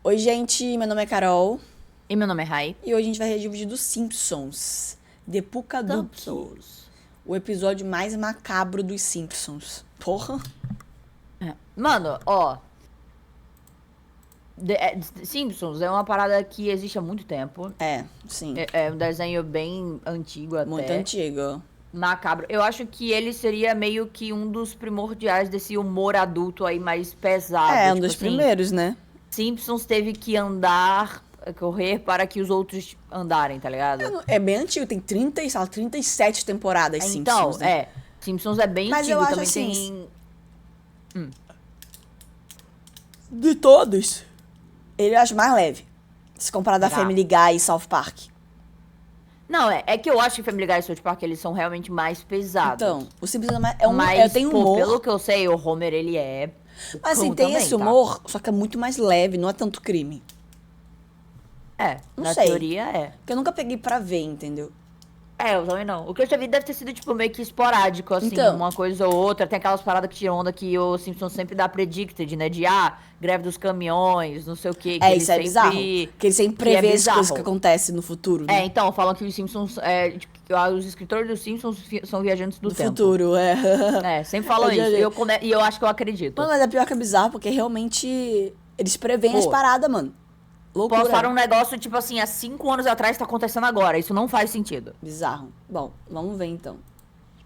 Oi, gente, meu nome é Carol E meu nome é Rai. e hoje a gente vai reagir o vídeo dos Simpsons, The Pukaduke, Simpsons. o episódio mais macabro dos Simpsons. Porra! Mano, ó. Simpsons é uma parada que existe há muito tempo. É, sim, É um desenho bem antigo até. muito antigo. Macabro. Eu acho que ele seria meio que um dos primordiais desse humor adulto aí mais pesado. É, um Tipo dos assim, primeiros, né? Simpsons teve que correr para que os outros andarem, tá ligado? É bem antigo, tem 30, sei lá, 37 temporadas Então, Simpsons, né? Simpsons é bem Mas eu antigo, acho também assim, tem. de todos, ele eu acho mais leve, se comparado a Será? Family Guy e South Park. Não, é que eu acho que Family Guy e South Park, eles são realmente mais pesados. Então, o Simpsons Mas, tem pô, pelo humor, que eu sei, o Homer, ele é o mas assim, cão tem também, esse tá? humor, só que é muito mais leve, não é tanto crime. Não Na sei. teoria é. Porque eu nunca peguei pra ver, entendeu? Eu também não. O que eu já vi deve ter sido, tipo, meio que esporádico, assim, Então. uma coisa ou outra. Tem aquelas paradas que tiram onda que o Simpson sempre dá predicted, né? De, greve dos caminhões, não sei o quê. Que É, ele isso é bizarro. Que ele sempre que é prevê as coisas que bizarro. acontecem no futuro, né? Então, falam que os Simpsons, os escritores dos Simpsons são viajantes do No tempo. futuro, é. Sempre falam Eu já isso. li. E eu acho que eu acredito. Mano, mas é pior que é bizarro, porque realmente eles preveem as Pô, paradas, mano. Loucura. Postaram um negócio, tipo assim, há 5 anos atrás tá acontecendo agora. Isso não faz sentido. Bizarro. Bom, vamos ver então.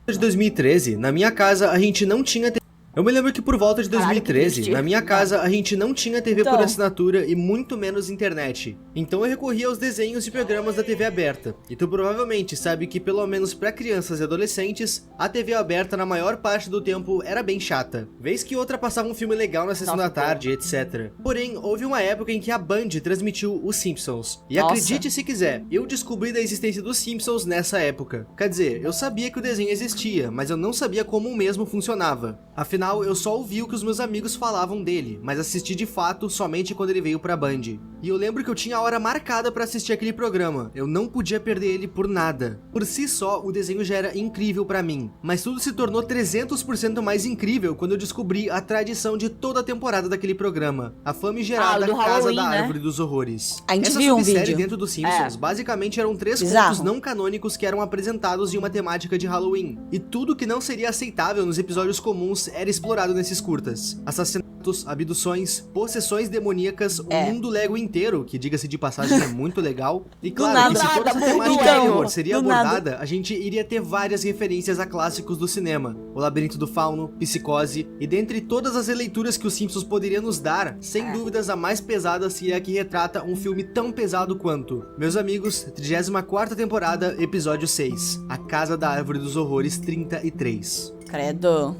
De 2013, na minha casa a gente não tinha. Eu me lembro que por volta de Caralho, que 2013, triste. na minha casa a gente não tinha TV Então. por assinatura e muito menos internet. Então eu recorria aos desenhos e programas da TV aberta. E tu provavelmente sabe que pelo menos pra crianças e adolescentes, a TV aberta na maior parte do tempo era bem chata. Vez que outra passava um filme legal na sessão Nossa, da tarde, etc. Porém, houve uma época em que a Band transmitiu os Simpsons. E Nossa. acredite se quiser, eu descobri da existência dos Simpsons nessa época. Quer dizer, eu sabia que o desenho existia, mas eu não sabia como o mesmo funcionava. Afinal, eu só ouvi o que os meus amigos falavam dele, mas assisti de fato somente quando ele veio pra Band. E eu lembro que eu tinha a hora marcada pra assistir aquele programa, eu não podia perder ele por nada. Por si só, o desenho já era incrível pra mim, mas tudo se tornou 300% mais incrível quando eu descobri a tradição de toda a temporada daquele programa, a famigerada do Casa Halloween, da né? Árvore dos Horrores. A gente Essa viu um subsérie vídeo. dentro dos Simpsons, basicamente eram 3 Bizarro. contos não canônicos que eram apresentados em uma temática de Halloween, e tudo que não seria aceitável nos episódios comuns era explorado nesses curtas. Assassinatos, abduções, possessões demoníacas, o mundo Lego inteiro, que diga-se de passagem é muito legal. E claro, nada. que se toda essa Mundo temática Lego. de horror seria Do nada. abordada, a gente iria ter várias referências a clássicos do cinema. O Labirinto do Fauno, Psicose, e dentre todas as releituras que os Simpsons poderiam nos dar, sem dúvidas a mais pesada seria a que retrata um filme tão pesado quanto. Meus amigos, 34ª temporada, episódio 6, A Casa da Árvore dos Horrores 33. Credo.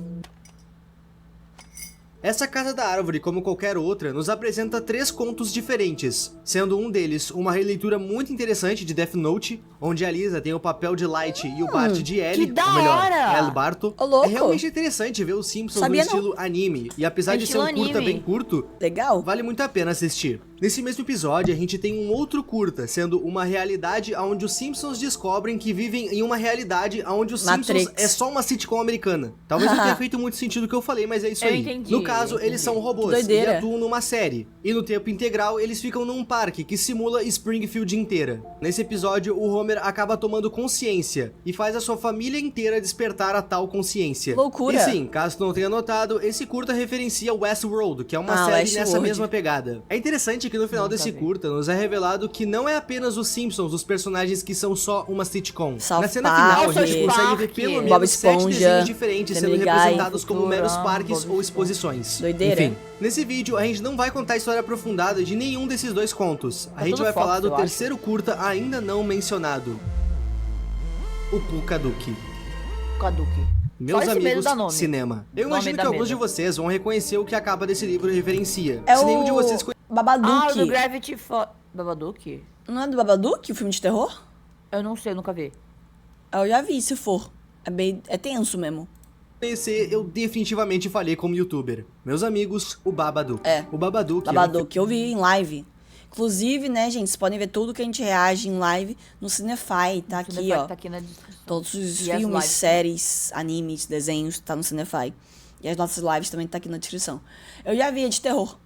Essa Casa da Árvore, como qualquer outra, nos apresenta 3 contos diferentes, sendo um deles uma releitura muito interessante de Death Note, onde a Lisa tem o papel de Light e o Bart de Ellie, que da ou melhor, hora! El Barto. Ô, louco! É realmente interessante ver os Simpsons Sabia no estilo anime, e apesar de ser um Estilo curta anime. bem curto, Legal. vale muito a pena assistir. Nesse mesmo episódio, a gente tem um outro curta, sendo uma realidade onde os Simpsons descobrem que vivem em uma realidade onde os Matrix. Simpsons é só uma sitcom americana. Talvez não tenha feito muito sentido o que eu falei, mas é isso Eu aí. entendi, No caso, eu eles são entendi. robôs e Doideira. atuam numa série. E no tempo integral, eles ficam num parque que simula Springfield inteira. Nesse episódio, o Homer acaba tomando consciência e faz a sua família inteira despertar a tal consciência. Loucura. E sim, caso tu não tenha notado, esse curta referencia Westworld, que é uma série nessa Westworld. mesma pegada. É interessante que no final Nunca desse vi. curta nos é revelado que não é apenas os Simpsons os personagens que são só uma sitcom. South Na cena Park, final, a gente South consegue ver Park, pelo Bob menos 7 Esponja, desenhos diferentes sendo Family Guy, representados como meros Futurama, parques Bob ou Esponja. exposições. Doideira. Enfim, nesse vídeo a gente não vai contar a história aprofundada de nenhum desses 2 contos. A Tá gente tudo vai Fox, falar do eu acho. terceiro curta ainda não mencionado. O Pukaduke. Caduque. Meus Só esse medo amigos, dá nome. cinema. Eu Nome imagino dá que alguns de medo. vocês vão reconhecer o que a capa desse livro referencia. É Se nenhum de o vocês conhece, O Babadook. do Gravity Falls. Babadook? Não é do Babadook, o filme de terror? Eu não sei, eu nunca vi. Eu já vi, se for. É tenso mesmo. eu definitivamente falhei como youtuber. Meus amigos, o Babadook. É. O Babadook, Babadook, eu vi em live. Inclusive, né, gente, vocês podem ver tudo que a gente reage em live no Cinefy, tá aqui, Cinefy ó. Tá aqui na descrição. Todos os E as filmes, lives séries, animes, desenhos, tá no Cinefy. E as nossas lives também tá aqui na descrição. Eu já vi a de terror.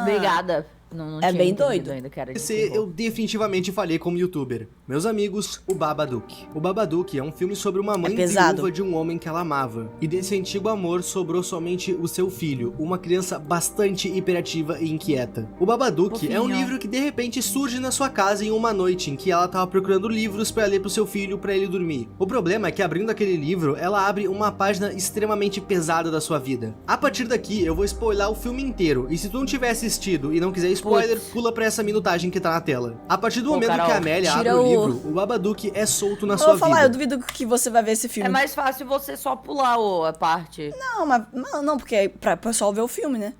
Obrigada. Não É tinha bem entendido doido. ainda que era de Esse terror. eu definitivamente falei como youtuber. Meus amigos, o Babadook. O Babadook é um filme sobre uma mãe pesado. viúva de um homem que ela amava. E desse antigo amor sobrou somente o seu filho, uma criança bastante hiperativa e inquieta. O Babadook é um Fofinho. livro que de repente surge na sua casa em uma noite em que ela tava procurando livros pra ler pro seu filho pra ele dormir. O problema é que abrindo aquele livro, ela abre uma página extremamente pesada da sua vida. A partir daqui, eu vou spoiler o filme inteiro. E se tu não tiver assistido e não quiser spoiler, pula pra essa minutagem que tá na tela. A partir do momento Carol, que a Amélia abre tira o o- livro, o Babadook é solto na Eu sua vou falar, eu vida. duvido que você vai ver esse filme. É mais fácil você só pular a parte. Não, mas não, porque é pra pessoal ver o filme, né?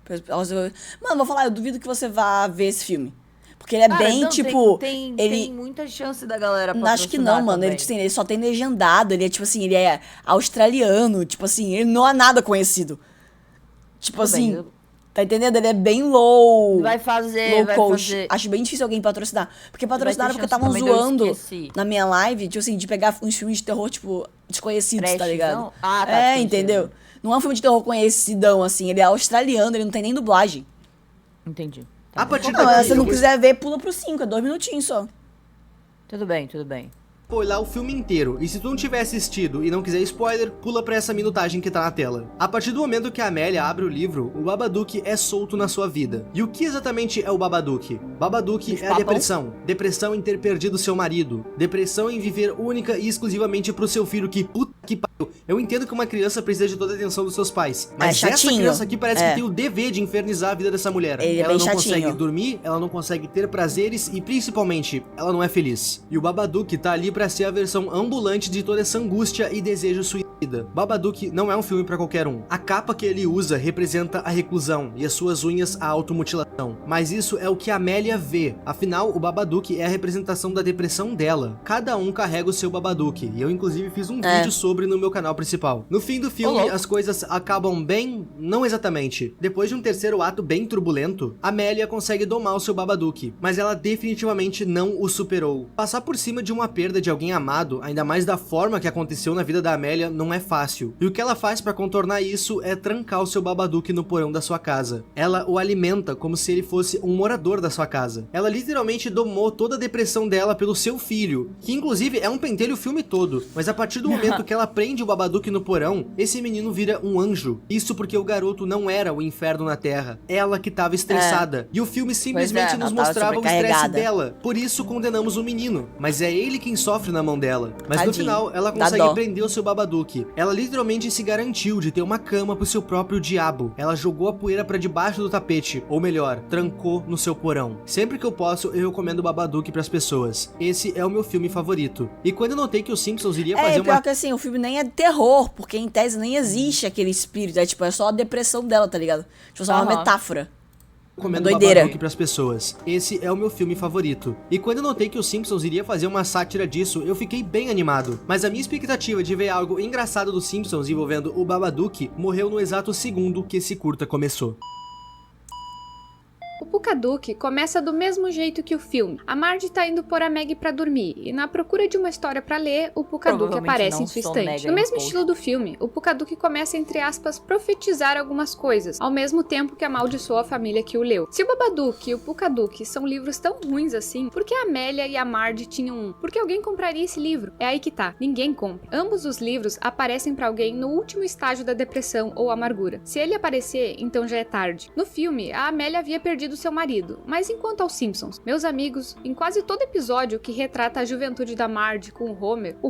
Mano, vou falar, eu duvido que você vá ver esse filme. Porque ele é Cara, bem, não, tipo. Tem ele. muita chance da galera Acho que não, patrocinar mano. Ele, também. tipo assim, ele só tem legendado. Ele é, tipo assim, ele é australiano. Tipo assim, ele não é nada conhecido. Tipo Tudo bem, assim. eu- Tá entendendo? Ele é bem low. Vai fazer, low vai cost. fazer. Acho bem difícil alguém patrocinar. Porque patrocinaram ter porque chance estavam também de eu zoando esqueci. na minha live, tipo assim, de pegar uns filmes de terror, tipo, desconhecidos, tá Trashzão? ligado? Ah, tá, É, desconhecido. entendeu? Não é um filme de terror conhecidão, assim. Ele é australiano, ele não tem nem dublagem. Entendi. A Tá bom. partir Não, daqui, se eu não vou quiser ver, pula pro 5, é 2 minutinhos só. Tudo bem, tudo bem. spoiler o filme inteiro. E se tu não tiver assistido e não quiser spoiler, pula pra essa minutagem que tá na tela. A partir do momento que a Amélia abre o livro, o Babadook é solto na sua vida. E o que exatamente é o Babadook? Babadook é a papão? depressão. Depressão em ter perdido seu marido. Depressão em viver única e exclusivamente pro seu filho que puta que pariu. Eu entendo que uma criança precisa de toda a atenção dos seus pais. Mas essa chatinho. criança aqui parece É. que tem o dever de infernizar a vida dessa mulher. Ele é Ela bem não chatinho. consegue dormir, ela não consegue ter prazeres e principalmente, ela não é feliz. E o Babadook tá ali pra ser a versão ambulante de toda essa angústia e desejo suicida. Babadook não é um filme pra qualquer um. A capa que ele usa representa a reclusão e as suas unhas a automutilação. Mas isso é o que a Amélia vê. Afinal, o Babadook é a representação da depressão dela. Cada um carrega o seu Babadook. E eu inclusive fiz um vídeo sobre no meu canal principal. No fim do filme, louco. as coisas acabam bem, não exatamente. Depois de um terceiro ato bem turbulento, a Amélia consegue domar o seu Babadook, mas ela definitivamente não o superou. Passar por cima de uma perda de alguém amado, ainda mais da forma que aconteceu na vida da Amélia, não é fácil. E o que ela faz pra contornar isso é trancar o seu Babadook no porão da sua casa. Ela o alimenta como se ele fosse um morador da sua casa. Ela literalmente domou toda a depressão dela pelo seu filho, que inclusive é um pentelho o filme todo, mas a partir do momento que ela prende o Babadook no porão, esse menino vira um anjo. Isso porque o garoto não era o inferno na Terra, ela que tava estressada. E o filme simplesmente nos ela tava mostrava o estresse sobrecarregada. dela. Por isso condenamos o menino, mas é ele quem sofre na mão dela. Mas no Tadinho, final, ela dá consegue dó. prender o seu Babadook. Ela literalmente se garantiu de ter uma cama pro seu próprio diabo. Ela jogou a poeira pra debaixo do tapete, ou melhor, trancou no seu porão. Sempre que eu posso, eu recomendo o Babadook pras pessoas. Esse é o meu filme favorito. E quando eu notei que os Simpsons iria fazer É, pior uma que assim, o filme nem é terror, porque em tese nem existe aquele espírito. É tipo, é só a depressão dela, tá ligado? Tipo, só uma Aham. metáfora. recomendo doideira. Babadook pras pessoas. Esse é o meu filme favorito. E quando eu notei que os Simpsons iria fazer uma sátira disso, eu fiquei bem animado. Mas a minha expectativa de ver algo engraçado dos Simpsons envolvendo o Babadook morreu no exato segundo que esse curta começou. O Pukaduke começa do mesmo jeito que o filme. A Marge tá indo pôr a Meg pra dormir, e na procura de uma história pra ler, o Pukaduke Provavelmente aparece não em sua sou estante. mega No mesmo impulso. estilo do filme, o Pukaduke começa, entre aspas, profetizar algumas coisas, ao mesmo tempo que amaldiçoa a família que o leu. Se o Babadook e o Pukaduke são livros tão ruins assim, por que a Amélia e a Marge tinham um? Por que alguém compraria esse livro? É aí que tá, ninguém compra. Ambos os livros aparecem pra alguém no último estágio da depressão ou amargura. Se ele aparecer, então já é tarde. No filme, a Amélia havia perdido seu marido, mas enquanto aos Simpsons, meus amigos, em quase todo episódio que retrata a juventude da Marge com o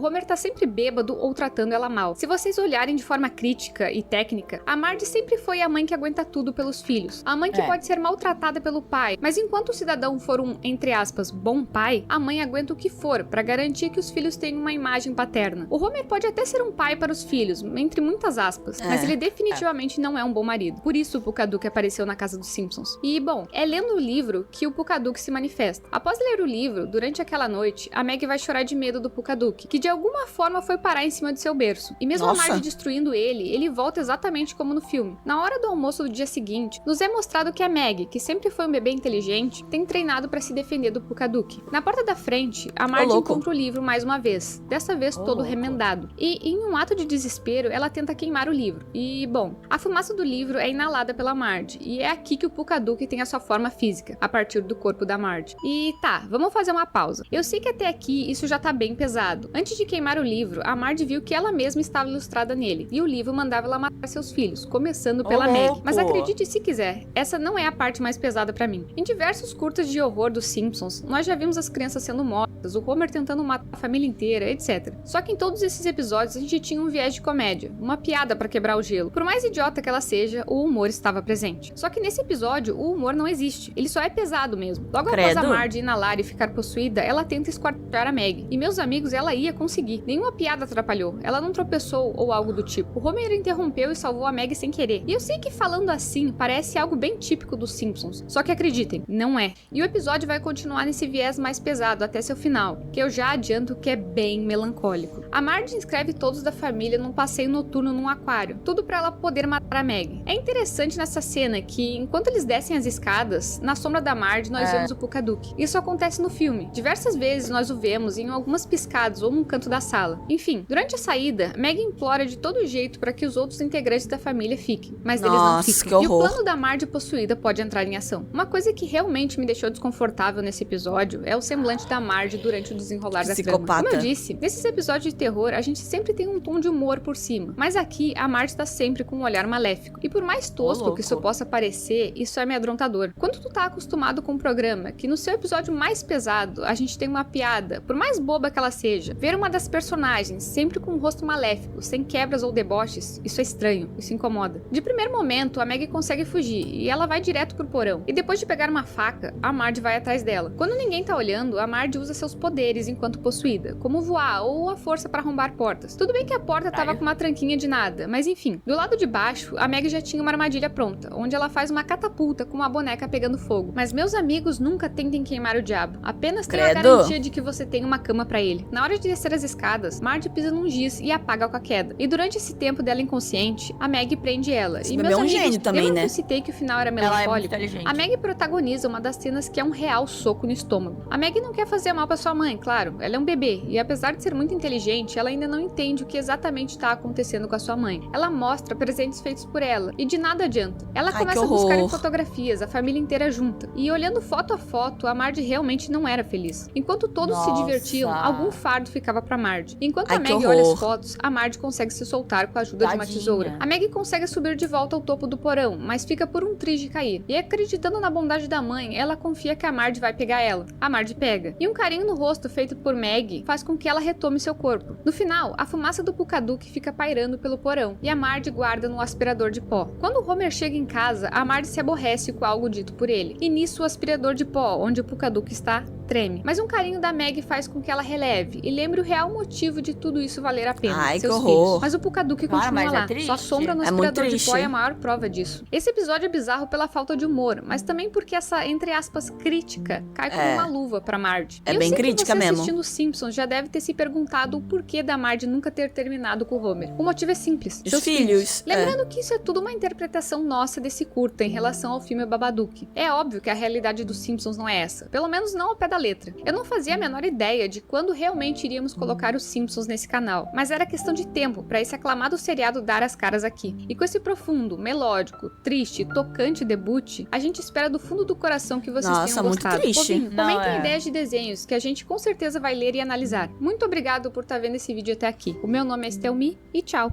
Homer tá sempre bêbado ou tratando ela mal. Se vocês olharem de forma crítica e técnica, a Marge sempre foi a mãe que aguenta tudo pelos filhos. A mãe que É. pode ser maltratada pelo pai, mas enquanto o cidadão for um, entre aspas, bom pai, a mãe aguenta o que for pra garantir que os filhos tenham uma imagem paterna. O Homer pode até ser um pai para os filhos, entre muitas aspas, mas ele definitivamente não é um bom marido. Por isso o Pukaduke apareceu na casa dos Simpsons. E, bom, é lendo o livro que o Pukaduke se manifesta. Após ler o livro, durante aquela noite, a Meg vai chorar de medo do Pukaduke, que de alguma forma foi parar em cima de seu berço. E mesmo Nossa. a Marge destruindo ele volta exatamente como no filme. Na hora do almoço do dia seguinte, nos é mostrado que a Meg, que sempre foi um bebê inteligente, tem treinado para se defender do Pukaduke. Na porta da frente, a Marge louco. encontra o livro mais uma vez, dessa vez todo louco. remendado. E, em um ato de desespero, ela tenta queimar o livro. E, bom, a fumaça do livro é inalada pela Marge, e é aqui que o Pukaduke tem a sua forma forma física, a partir do corpo da Marge. E tá, vamos fazer uma pausa. Eu sei que até aqui isso já tá bem pesado. Antes de queimar o livro, a Marge viu que ela mesma estava ilustrada nele, e o livro mandava ela matar seus filhos, começando pela Meg. Mas acredite se quiser, essa não é a parte mais pesada pra mim. Em diversos curtas de horror dos Simpsons, nós já vimos as crianças sendo mortas, o Homer tentando matar a família inteira, etc. Só que em todos esses episódios a gente tinha um viés de comédia, uma piada pra quebrar o gelo. Por mais idiota que ela seja, o humor estava presente. Só que nesse episódio, o humor não existe, ele só é pesado mesmo. Logo após a Marge inalar e ficar possuída, ela tenta esquartejar a Meg. E meus amigos, ela ia conseguir. Nenhuma piada atrapalhou, ela não tropeçou ou algo do tipo. O Homer interrompeu e salvou a Meg sem querer. E eu sei que falando assim, parece algo bem típico dos Simpsons. Só que acreditem, não é. E o episódio vai continuar nesse viés mais pesado até seu final, que eu já adianto que é bem melancólico. A Marge inscreve todos da família num passeio noturno num aquário, tudo pra ela poder matar a Meg. É interessante nessa cena que, enquanto eles descem as escadas, na sombra da Marge nós vemos o Pukaduke. Isso acontece no filme. Diversas vezes nós o vemos em algumas piscadas ou num canto da sala. Enfim, durante a saída, Meg implora de todo jeito para que os outros integrantes da família fiquem, mas eles não ficam. Que horror. E o plano da Marge possuída pode entrar em ação. Uma coisa que realmente me deixou desconfortável nesse episódio é o semblante da Marge durante o desenrolar da trama. Como eu disse, nesses episódios de terror a gente sempre tem um tom de humor por cima, mas aqui a Marge tá sempre com um olhar maléfico. E por mais tosco que isso possa parecer, isso é amedrontador. Quando tu tá acostumado com um programa que no seu episódio mais pesado a gente tem uma piada, por mais boba que ela seja, ver uma das personagens sempre com um rosto maléfico, sem quebras ou deboches, isso é estranho, isso incomoda. De primeiro momento, a Meg consegue fugir e ela vai direto pro porão. E depois de pegar uma faca, a Marge vai atrás dela. Quando ninguém tá olhando, a Marge usa seus poderes enquanto possuída, como voar ou a força para arrombar portas. Tudo bem que a porta tava com uma tranquinha de nada, mas enfim. Do lado de baixo, a Meg já tinha uma armadilha pronta, onde ela faz uma catapulta com uma boneca pegando fogo. Mas meus amigos nunca tentem queimar o diabo. Apenas tenha a garantia de que você tem uma cama pra ele. Na hora de descer as escadas, Marge pisa num giz e apaga com a queda. E durante esse tempo dela inconsciente, a Meg prende ela. Esse e bebê meus é um amigos, gênio também, né? Eu citei que o final era melancólico. A Meg protagoniza uma das cenas que é um real soco no estômago. A Meg não quer fazer mal pra sua mãe, claro. Ela é um bebê e apesar de ser muito inteligente, ela ainda não entende o que exatamente tá acontecendo com a sua mãe. Ela mostra presentes feitos por ela e de nada adianta. Ela começa a buscar em fotografias, a família inteira junta. E olhando foto a foto, a Marge realmente não era feliz. Enquanto todos se divertiam, algum fardo ficava pra Marge. Enquanto a Meg olha as fotos, a Marge consegue se soltar com a ajuda de uma tesoura. A Meg consegue subir de volta ao topo do porão, mas fica por um triz de cair. E acreditando na bondade da mãe, ela confia que a Marge vai pegar ela. A Marge pega. E um carinho no rosto feito por Meg faz com que ela retome seu corpo. No final, a fumaça do Pukaduke fica pairando pelo porão e a Marge guarda no aspirador de pó. Quando o Homer chega em casa, a Marge se aborrece com algo dito por ele. E nisso o aspirador de pó, onde o Pukaduke está, treme. Mas um carinho da Meg faz com que ela releve e lembre o real motivo de tudo isso valer a pena. Ai, seus que horror. filhos. Mas o Pukaduke continua lá. Sua sombra no aspirador de pó é a maior prova disso. Esse episódio é bizarro pela falta de humor, mas também porque essa, entre aspas, crítica cai como uma luva pra Marge. É bem crítica mesmo. Assistindo os Simpsons já deve ter se perguntado o porquê da Marge nunca ter terminado com o Homer. O motivo é simples. Seus filhos. Lembrando que isso é tudo uma interpretação nossa desse curta em relação ao filme Babadook. É óbvio que a realidade dos Simpsons não é essa. Pelo menos não ao pé da letra. Eu não fazia a menor ideia de quando realmente iríamos colocar os Simpsons nesse canal, mas era questão de tempo para esse aclamado seriado dar as caras aqui. E com esse profundo, melódico, triste e tocante debut, a gente espera do fundo do coração que vocês tenham gostado. Muito triste. Comentem ideias de desenhos que a gente com certeza vai ler e analisar. Muito obrigado por estar vendo esse vídeo até aqui. O meu nome é Estelmi e tchau.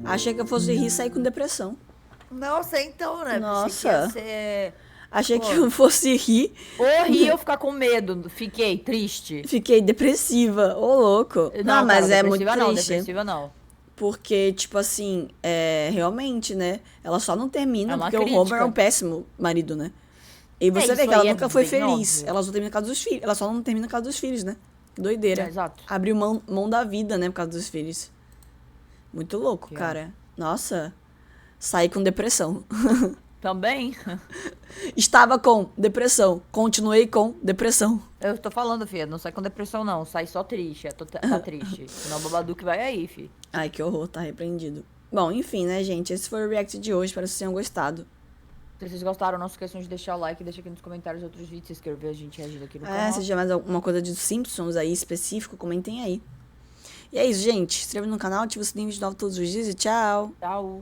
Achei que eu fosse rir e sair com depressão. Nossa, então, né? Nossa. Ser... Achei que eu fosse rir. Ou rir ou ficar com medo. Fiquei triste. Fiquei depressiva. Ô, louco. Não, mas cara, é muito triste. Não, depressiva não. Porque, tipo assim, realmente, né? Ela só não termina porque crítica. o Homer é um péssimo marido, né? E você vê que ela nunca foi feliz. Óbvio. Ela só termina por causa dos filhos. Ela só não termina por causa dos filhos, né? Que doideira. Exato. Abriu mão da vida, né? Por causa dos filhos. Muito louco, cara. Nossa. Saí com depressão. Também? Estava com depressão. Continuei com depressão. Eu tô falando, filha. Não sai com depressão, não. Sai só triste. Tá triste. Senão o Babadook vai aí, filho. Ai, que horror. Tá repreendido. Bom, enfim, né, gente? Esse foi o react de hoje. Espero que vocês tenham gostado. Se vocês gostaram, não se esqueçam de deixar o like, deixa aqui nos comentários outros vídeos, se inscrever, a gente reagindo aqui no canal. Se tiver mais alguma coisa de Simpsons aí específico, comentem aí. E é isso, gente. Se inscreva no canal, ativa o sininho de novo todos os dias e tchau. Tchau.